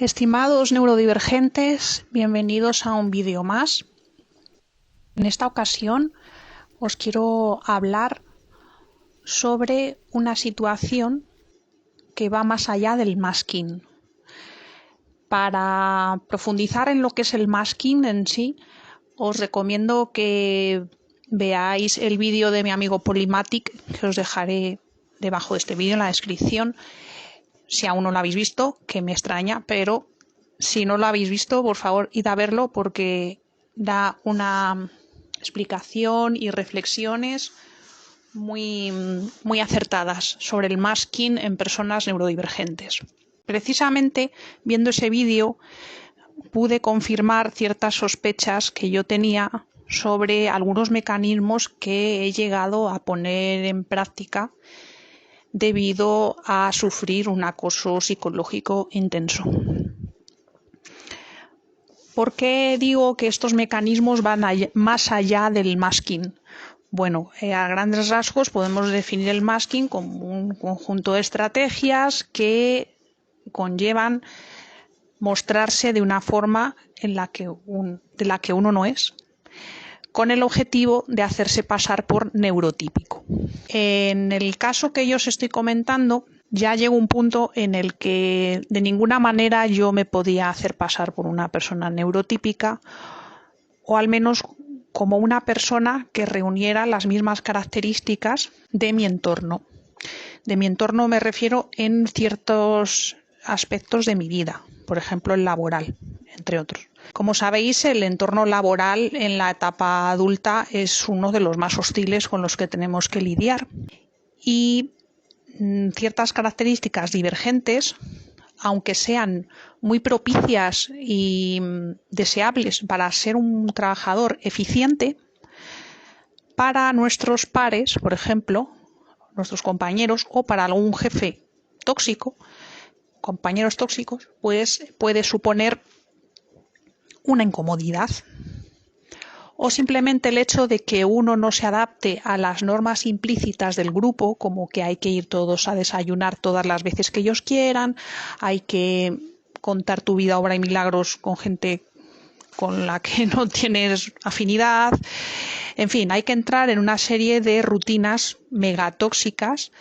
Estimados neurodivergentes, bienvenidos a un vídeo más. En esta ocasión os quiero hablar sobre una situación que va más allá del masking. Para profundizar en lo que es el masking en sí, os recomiendo que veáis el vídeo de mi amigo Polymatic, que os dejaré debajo de este vídeo en la descripción. Si aún no lo habéis visto, que me extraña, pero si no lo habéis visto, por favor, id a verlo porque da una explicación y reflexiones muy acertadas sobre el masking en personas neurodivergentes. Precisamente viendo ese vídeo pude confirmar ciertas sospechas que yo tenía sobre algunos mecanismos que he llegado a poner en práctica debido a sufrir un acoso psicológico intenso. ¿Por qué digo que estos mecanismos van más allá del masking? Bueno, a grandes rasgos podemos definir el masking como un conjunto de estrategias que conllevan mostrarse de una forma de la que uno no es, con el objetivo de hacerse pasar por neurotípico. En el caso que yo os estoy comentando, ya llegó un punto en el que de ninguna manera yo me podía hacer pasar por una persona neurotípica, o al menos como una persona que reuniera las mismas características de mi entorno. De mi entorno me refiero en ciertos aspectos de mi vida, por ejemplo el laboral, entre otros. Como sabéis, el entorno laboral en la etapa adulta es uno de los más hostiles con los que tenemos que lidiar. Y ciertas características divergentes, aunque sean muy propicias y deseables para ser un trabajador eficiente, para nuestros pares, por ejemplo, nuestros compañeros, o para algún jefe tóxico, compañeros tóxicos, pues puede suponer una incomodidad. O simplemente el hecho de que uno no se adapte a las normas implícitas del grupo, como que hay que ir todos a desayunar todas las veces que ellos quieran, hay que contar tu vida, obra y milagros con gente con la que no tienes afinidad. En fin, hay que entrar en una serie de rutinas megatóxicas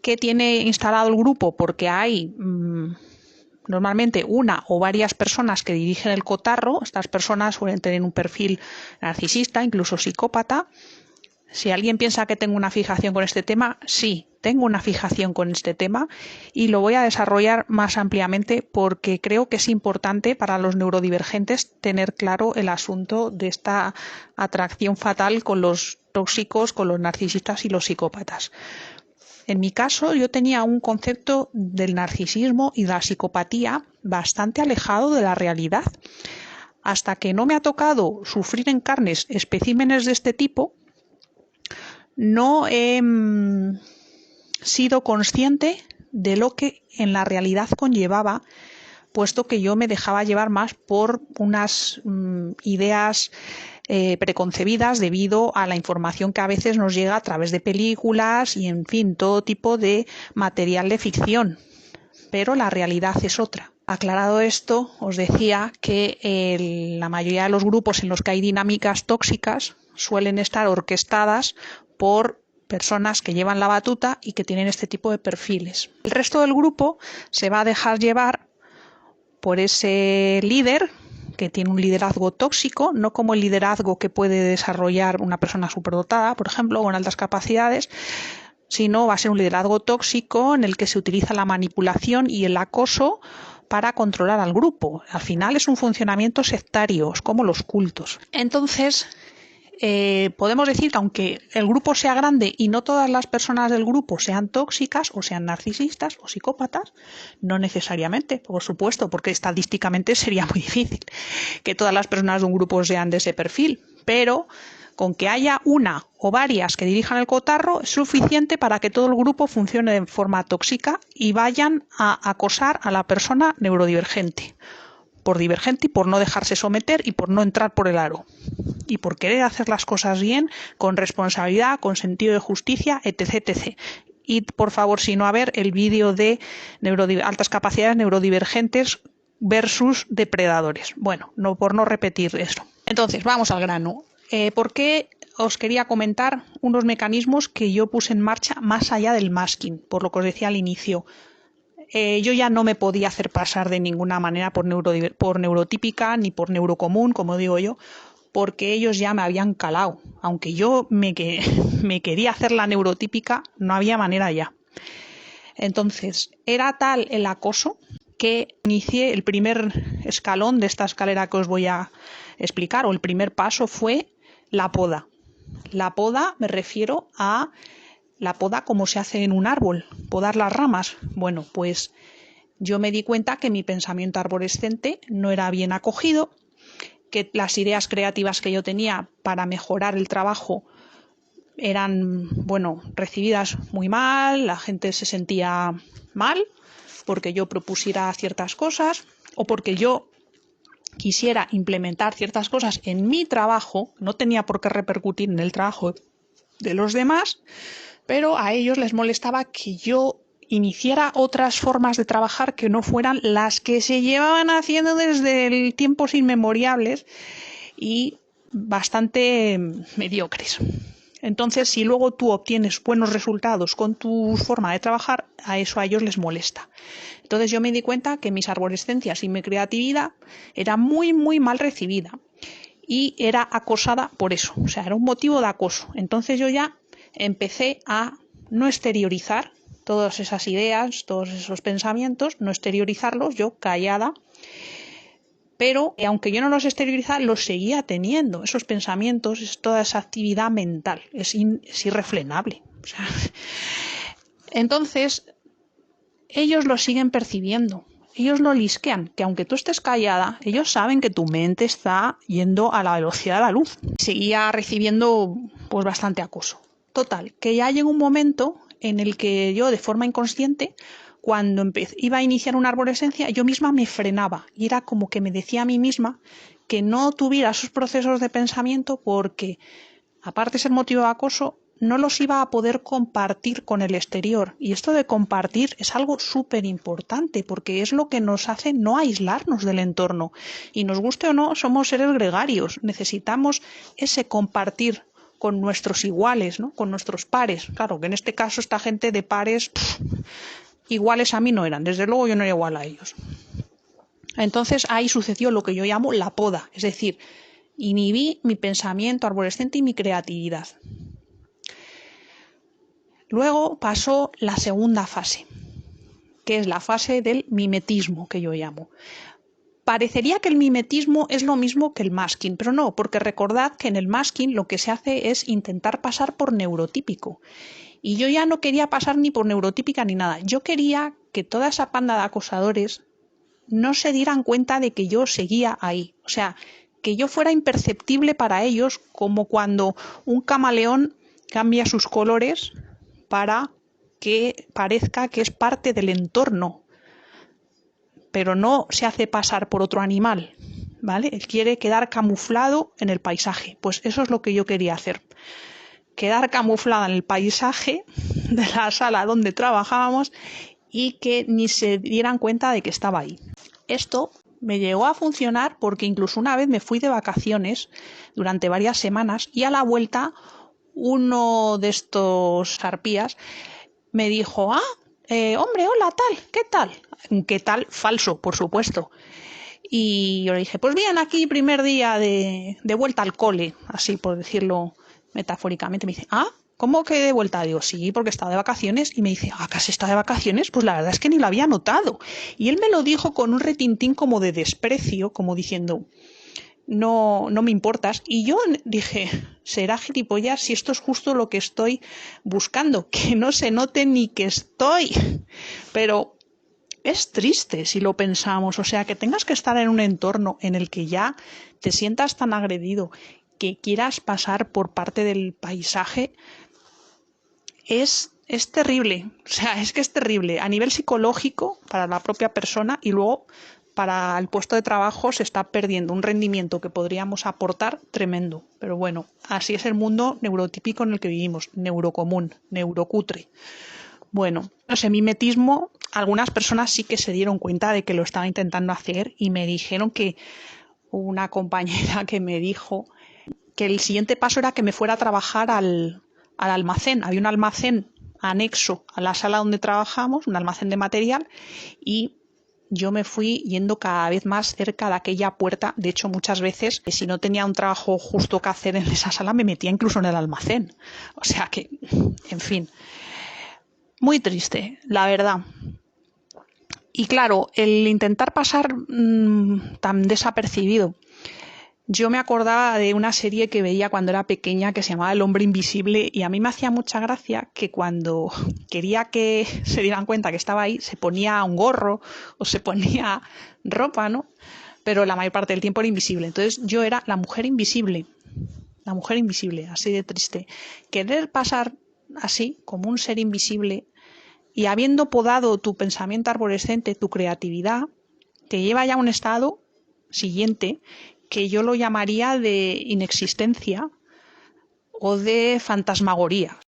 que tiene instalado el grupo porque hay normalmente una o varias personas que dirigen el cotarro. Estas personas suelen tener un perfil narcisista, incluso psicópata. Si alguien piensa que tengo una fijación con este tema, sí, tengo una fijación con este tema y lo voy a desarrollar más ampliamente porque creo que es importante para los neurodivergentes tener claro el asunto de esta atracción fatal con los tóxicos, con los narcisistas y los psicópatas. En mi caso, yo tenía un concepto del narcisismo y de la psicopatía bastante alejado de la realidad. Hasta que no me ha tocado sufrir en carnes especímenes de este tipo, no he sido consciente de lo que en la realidad conllevaba, puesto que yo me dejaba llevar más por unas ideas preconcebidas debido a la información que a veces nos llega a través de películas y, en fin, todo tipo de material de ficción. Pero la realidad es otra. Aclarado esto, os decía que la mayoría de los grupos en los que hay dinámicas tóxicas suelen estar orquestadas por personas que llevan la batuta y que tienen este tipo de perfiles. El resto del grupo se va a dejar llevar por ese líder que tiene un liderazgo tóxico, no como el liderazgo que puede desarrollar una persona superdotada, por ejemplo, con altas capacidades, sino va a ser un liderazgo tóxico en el que se utiliza la manipulación y el acoso para controlar al grupo. Al final es un funcionamiento sectario, es como los cultos. Entonces, podemos decir que aunque el grupo sea grande y no todas las personas del grupo sean tóxicas o sean narcisistas o psicópatas, no necesariamente, por supuesto, porque estadísticamente sería muy difícil que todas las personas de un grupo sean de ese perfil, pero con que haya una o varias que dirijan el cotarro es suficiente para que todo el grupo funcione de forma tóxica y vayan a acosar a la persona neurodivergente. Por divergente y por no dejarse someter y por no entrar por el aro. Y por querer hacer las cosas bien, con responsabilidad, con sentido de justicia, etc., etc. id por favor, si no, a ver el vídeo de altas capacidades neurodivergentes versus depredadores. Bueno, no por no repetir eso. Entonces, vamos al grano. ¿Por qué os quería comentar unos mecanismos que yo puse en marcha más allá del masking? Por lo que os decía al inicio. Yo ya no me podía hacer pasar de ninguna manera por neurotípica ni por neurocomún, como digo yo, porque ellos ya me habían calado. Aunque yo me quería hacer la neurotípica, no había manera ya. Entonces, era tal el acoso que inicié el primer escalón de esta escalera que os voy a explicar, o el primer paso fue la poda. La poda, me refiero a la poda como se hace en un árbol, podar las ramas. Bueno, pues yo me di cuenta que mi pensamiento arborescente no era bien acogido, que las ideas creativas que yo tenía para mejorar el trabajo eran, bueno, recibidas muy mal, la gente se sentía mal porque yo propusiera ciertas cosas o porque yo quisiera implementar ciertas cosas en mi trabajo, no tenía por qué repercutir en el trabajo de los demás, pero a ellos les molestaba que yo iniciara otras formas de trabajar que no fueran las que se llevaban haciendo desde tiempos inmemoriales y bastante mediocres. Entonces, si luego tú obtienes buenos resultados con tu forma de trabajar, a ellos les molesta. Entonces yo me di cuenta que mis arborescencias y mi creatividad era muy, muy mal recibida y era acosada por eso, o sea, era un motivo de acoso. Entonces yo ya empecé a no exteriorizar todas esas ideas, todos esos pensamientos, no exteriorizarlos, yo callada, pero aunque yo no los exteriorizaba, los seguía teniendo, esos pensamientos, toda esa actividad mental, es irrefrenable. O sea, entonces, ellos lo siguen percibiendo, ellos lo lisquean, que aunque tú estés callada, ellos saben que tu mente está yendo a la velocidad de la luz. Seguía recibiendo pues bastante acoso. Total, que ya llegó un momento en el que yo de forma inconsciente, cuando iba a iniciar una arborescencia, yo misma me frenaba y era como que me decía a mí misma que no tuviera esos procesos de pensamiento porque, aparte de ser motivo de acoso, no los iba a poder compartir con el exterior. Y esto de compartir es algo súper importante porque es lo que nos hace no aislarnos del entorno. Y nos guste o no, somos seres gregarios. Necesitamos ese compartir con nuestros iguales, ¿no? Con nuestros pares. Claro que en este caso esta gente de pares iguales a mí no eran. Desde luego yo no era igual a ellos. Entonces ahí sucedió lo que yo llamo la poda. Es decir, inhibí mi pensamiento arborescente y mi creatividad. Luego pasó la segunda fase, que es la fase del mimetismo, que yo llamo. Parecería que el mimetismo es lo mismo que el masking, pero no, porque recordad que en el masking lo que se hace es intentar pasar por neurotípico. Y yo ya no quería pasar ni por neurotípica ni nada. Yo quería que toda esa panda de acosadores no se dieran cuenta de que yo seguía ahí. O sea, que yo fuera imperceptible para ellos, como cuando un camaleón cambia sus colores para que parezca que es parte del entorno, pero no se hace pasar por otro animal, ¿vale? Él quiere quedar camuflado en el paisaje. Pues eso es lo que yo quería hacer. Quedar camuflada en el paisaje de la sala donde trabajábamos y que ni se dieran cuenta de que estaba ahí. Esto me llegó a funcionar porque incluso una vez me fui de vacaciones durante varias semanas y a la vuelta uno de estos arpías me dijo, hombre, hola, tal, ¿qué tal? ¿Qué tal? Falso, por supuesto. Y yo le dije, pues bien, aquí primer día de vuelta al cole, así por decirlo metafóricamente. Me dice, ¿cómo que de vuelta? Digo, sí, porque estaba de vacaciones. Y me dice, ¿que has estado de vacaciones? Pues la verdad es que ni lo había notado. Y él me lo dijo con un retintín como de desprecio, como diciendo, no me importas. Y yo dije, será gilipollas si esto es justo lo que estoy buscando, que no se note ni que estoy. Pero es triste si lo pensamos, o sea, que tengas que estar en un entorno en el que ya te sientas tan agredido, que quieras pasar por parte del paisaje, es terrible. O sea, es que es terrible. A nivel psicológico, para la propia persona, y luego para el puesto de trabajo se está perdiendo un rendimiento que podríamos aportar tremendo. Pero bueno, así es el mundo neurotípico en el que vivimos, neurocomún, neurocutre. Bueno, ese mimetismo, algunas personas sí que se dieron cuenta de que lo estaba intentando hacer y me dijeron que una compañera que me dijo que el siguiente paso era que me fuera a trabajar al almacén. Había un almacén anexo a la sala donde trabajamos, un almacén de material, y yo me fui yendo cada vez más cerca de aquella puerta. De hecho, muchas veces, si no tenía un trabajo justo que hacer en esa sala, me metía incluso en el almacén. O sea que, en fin, muy triste, la verdad. Y claro, el intentar pasar tan desapercibido. Yo me acordaba de una serie que veía cuando era pequeña que se llamaba El hombre invisible, y a mí me hacía mucha gracia que cuando quería que se dieran cuenta que estaba ahí, se ponía un gorro o se ponía ropa, ¿no? Pero la mayor parte del tiempo era invisible. Entonces yo era la mujer invisible, así de triste. Querer pasar así, como un ser invisible, y habiendo podado tu pensamiento arborescente, tu creatividad, te lleva ya a un estado siguiente que yo lo llamaría de inexistencia o de fantasmagoría.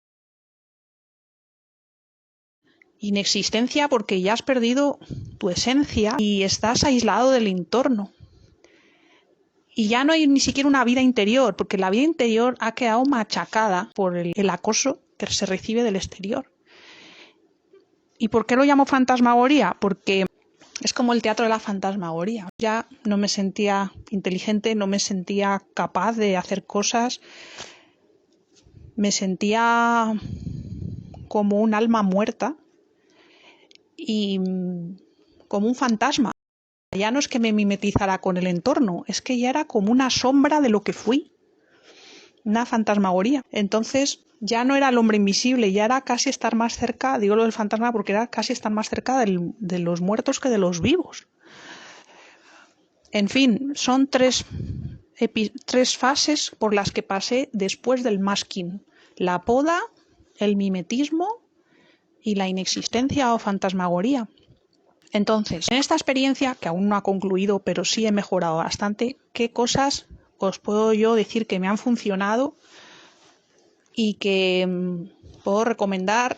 Inexistencia porque ya has perdido tu esencia y estás aislado del entorno. Y ya no hay ni siquiera una vida interior, porque la vida interior ha quedado machacada por el acoso que se recibe del exterior. ¿Y por qué lo llamo fantasmagoría? Porque es como el teatro de la fantasmagoría. Ya no me sentía inteligente, no me sentía capaz de hacer cosas. Me sentía como un alma muerta y como un fantasma. Ya no es que me mimetizara con el entorno, es que ya era como una sombra de lo que fui. Una fantasmagoría. Entonces ya no era el hombre invisible, ya era casi estar más cerca, digo lo del fantasma porque era casi estar más cerca de los muertos que de los vivos. En fin, son tres fases por las que pasé después del masking: la poda, el mimetismo y la inexistencia o fantasmagoría. Entonces, en esta experiencia, que aún no ha concluido, pero sí he mejorado bastante, ¿qué cosas os puedo yo decir que me han funcionado y que puedo recomendar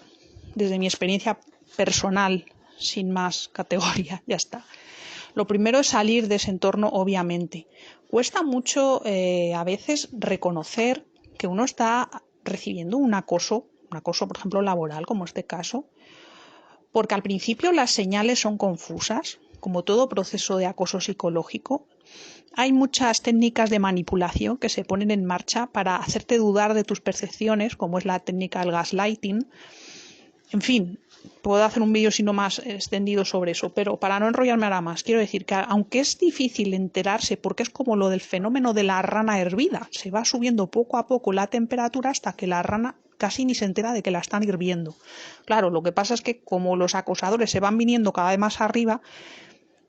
desde mi experiencia personal, sin más categoría? Ya está. Lo primero es salir de ese entorno, obviamente. Cuesta mucho a veces reconocer que uno está recibiendo un acoso, por ejemplo, laboral, como este caso, porque al principio las señales son confusas, como todo proceso de acoso psicológico. Hay muchas técnicas de manipulación que se ponen en marcha para hacerte dudar de tus percepciones, como es la técnica del gaslighting. En fin, puedo hacer un vídeo sino más extendido sobre eso, pero para no enrollarme ahora más, quiero decir que aunque es difícil enterarse, porque es como lo del fenómeno de la rana hervida, se va subiendo poco a poco la temperatura hasta que la rana casi ni se entera de que la están hirviendo. Claro, lo que pasa es que como los acosadores se van viniendo cada vez más arriba,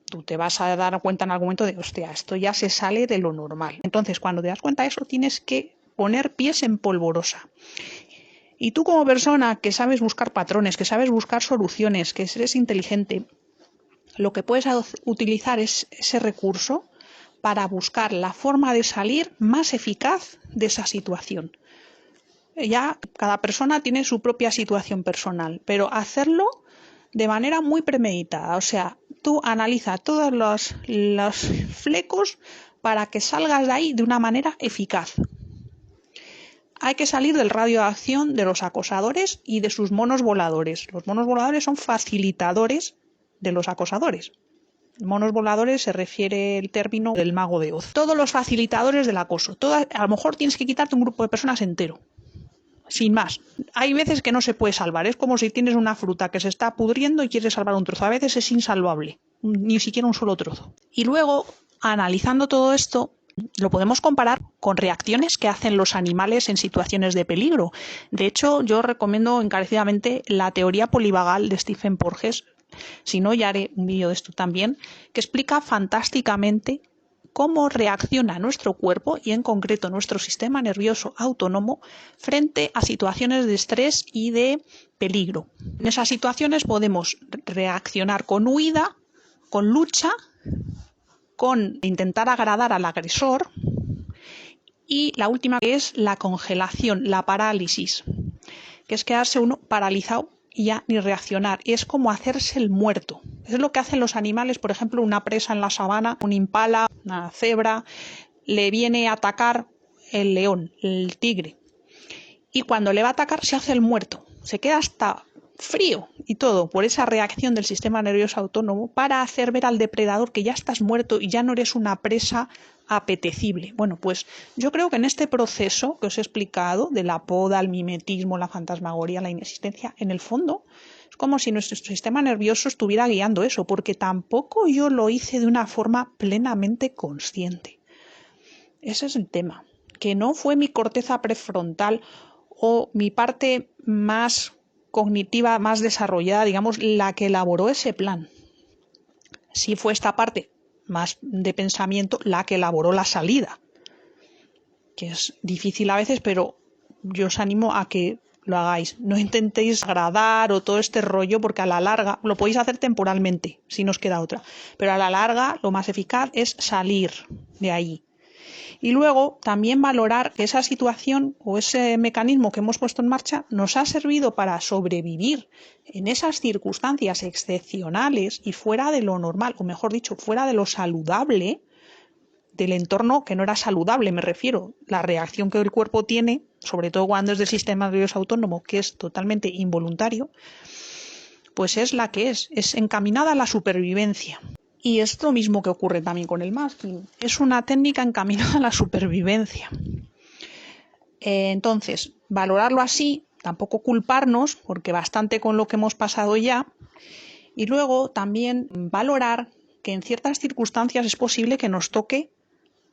tú te vas a dar cuenta en algún momento de, hostia, esto ya se sale de lo normal. Entonces, cuando te das cuenta de eso, tienes que poner pies en polvorosa. Y tú, como persona que sabes buscar patrones, que sabes buscar soluciones, que eres inteligente, lo que puedes utilizar es ese recurso para buscar la forma de salir más eficaz de esa situación. Ya cada persona tiene su propia situación personal, pero hacerlo de manera muy premeditada. O sea, tú analiza todos los flecos para que salgas de ahí de una manera eficaz. Hay que salir del radio de acción de los acosadores y de sus monos voladores. Los monos voladores son facilitadores de los acosadores. Monos voladores se refiere el término del mago de Oz. Todos los facilitadores del acoso. A lo mejor tienes que quitarte un grupo de personas entero. Sin más. Hay veces que no se puede salvar. Es como si tienes una fruta que se está pudriendo y quieres salvar un trozo. A veces es insalvable. Ni siquiera un solo trozo. Y luego, analizando todo esto, lo podemos comparar con reacciones que hacen los animales en situaciones de peligro. De hecho, yo recomiendo encarecidamente la teoría polivagal de Stephen Porges. Si no, ya haré un vídeo de esto también, que explica fantásticamente cómo reacciona nuestro cuerpo y en concreto nuestro sistema nervioso autónomo frente a situaciones de estrés y de peligro. En esas situaciones podemos reaccionar con huida, con lucha, con intentar agradar al agresor, y la última, que es la congelación, la parálisis, que es quedarse uno paralizado y ya ni reaccionar. Es como hacerse el muerto. Es lo que hacen los animales, por ejemplo, una presa en la sabana, un impala, una cebra, le viene a atacar el león, el tigre. Y cuando le va a atacar se hace el muerto. Se queda hasta frío y todo por esa reacción del sistema nervioso autónomo para hacer ver al depredador que ya estás muerto y ya no eres una presa apetecible. Bueno, pues yo creo que en este proceso que os he explicado de la poda, el mimetismo, la fantasmagoría, la inexistencia, en el fondo es como si nuestro sistema nervioso estuviera guiando eso, porque tampoco yo lo hice de una forma plenamente consciente. Ese es el tema, que no fue mi corteza prefrontal o mi parte más cognitiva, más desarrollada, digamos, la que elaboró ese plan. Sí fue esta parte más de pensamiento la que elaboró la salida, que es difícil a veces, pero yo os animo a que lo hagáis. No intentéis agradar o todo este rollo, porque a la larga lo podéis hacer temporalmente, si nos queda otra, pero a la larga lo más eficaz es salir de ahí. Y luego también valorar que esa situación o ese mecanismo que hemos puesto en marcha nos ha servido para sobrevivir en esas circunstancias excepcionales y fuera de lo normal, o mejor dicho, fuera de lo saludable, del entorno que no era saludable, me refiero. La reacción que el cuerpo tiene, sobre todo cuando es del sistema nervioso autónomo, que es totalmente involuntario, pues es la que es encaminada a la supervivencia. Y es lo mismo que ocurre también con el masking. Es una técnica encaminada a la supervivencia. Entonces, valorarlo así, tampoco culparnos, porque bastante con lo que hemos pasado ya. Y luego también valorar que en ciertas circunstancias es posible que nos toque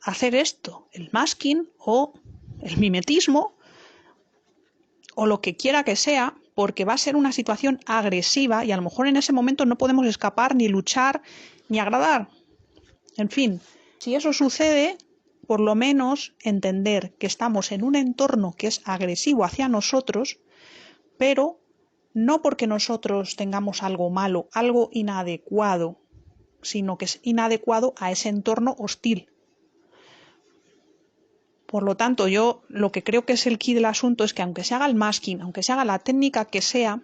hacer esto, el masking o el mimetismo o lo que quiera que sea, porque va a ser una situación agresiva y a lo mejor en ese momento no podemos escapar, ni luchar, ni agradar. En fin, si eso sucede, por lo menos entender que estamos en un entorno que es agresivo hacia nosotros, pero no porque nosotros tengamos algo malo, algo inadecuado, sino que es inadecuado a ese entorno hostil. Por lo tanto, yo lo que creo que es el quid del asunto es que aunque se haga el masking, aunque se haga la técnica que sea,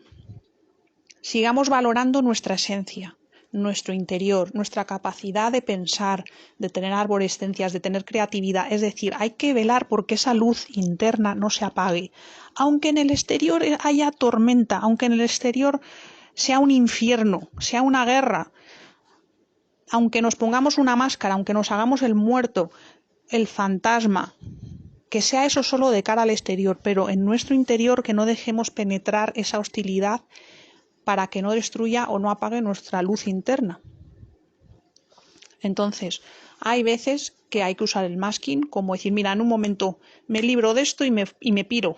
sigamos valorando nuestra esencia, nuestro interior, nuestra capacidad de pensar, de tener arborescencias, de tener creatividad. Es decir, hay que velar porque esa luz interna no se apague. Aunque en el exterior haya tormenta, aunque en el exterior sea un infierno, sea una guerra, aunque nos pongamos una máscara, aunque nos hagamos el muerto, el fantasma, que sea eso solo de cara al exterior, pero en nuestro interior que no dejemos penetrar esa hostilidad para que no destruya o no apague nuestra luz interna. Entonces, hay veces que hay que usar el masking, como decir, mira, en un momento me libro de esto y me piro.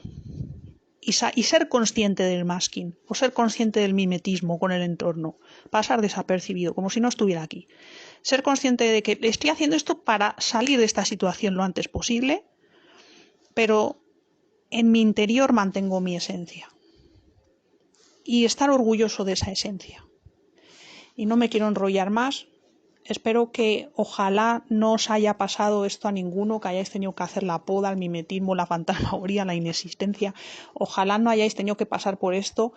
Y ser consciente del masking, o ser consciente del mimetismo con el entorno, pasar desapercibido, como si no estuviera aquí. Ser consciente de que estoy haciendo esto para salir de esta situación lo antes posible, pero en mi interior mantengo mi esencia. Y estar orgulloso de esa esencia. Y no me quiero enrollar más. Espero que ojalá no os haya pasado esto a ninguno, que hayáis tenido que hacer la poda, el mimetismo, la fantasmagoría, la inexistencia. Ojalá no hayáis tenido que pasar por esto,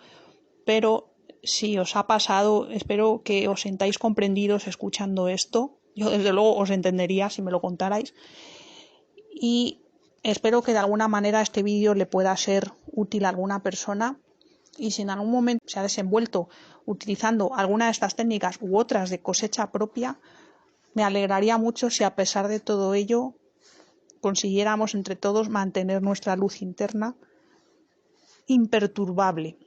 pero si os ha pasado, espero que os sintáis comprendidos escuchando esto. Yo desde luego os entendería si me lo contarais. Y espero que de alguna manera este vídeo le pueda ser útil a alguna persona. Y si en algún momento se ha desenvuelto utilizando alguna de estas técnicas u otras de cosecha propia, me alegraría mucho si a pesar de todo ello consiguiéramos entre todos mantener nuestra luz interna imperturbable.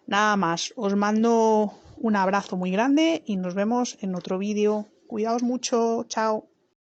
Nada más, os mando un abrazo muy grande y nos vemos en otro vídeo. Cuidaos mucho, chao.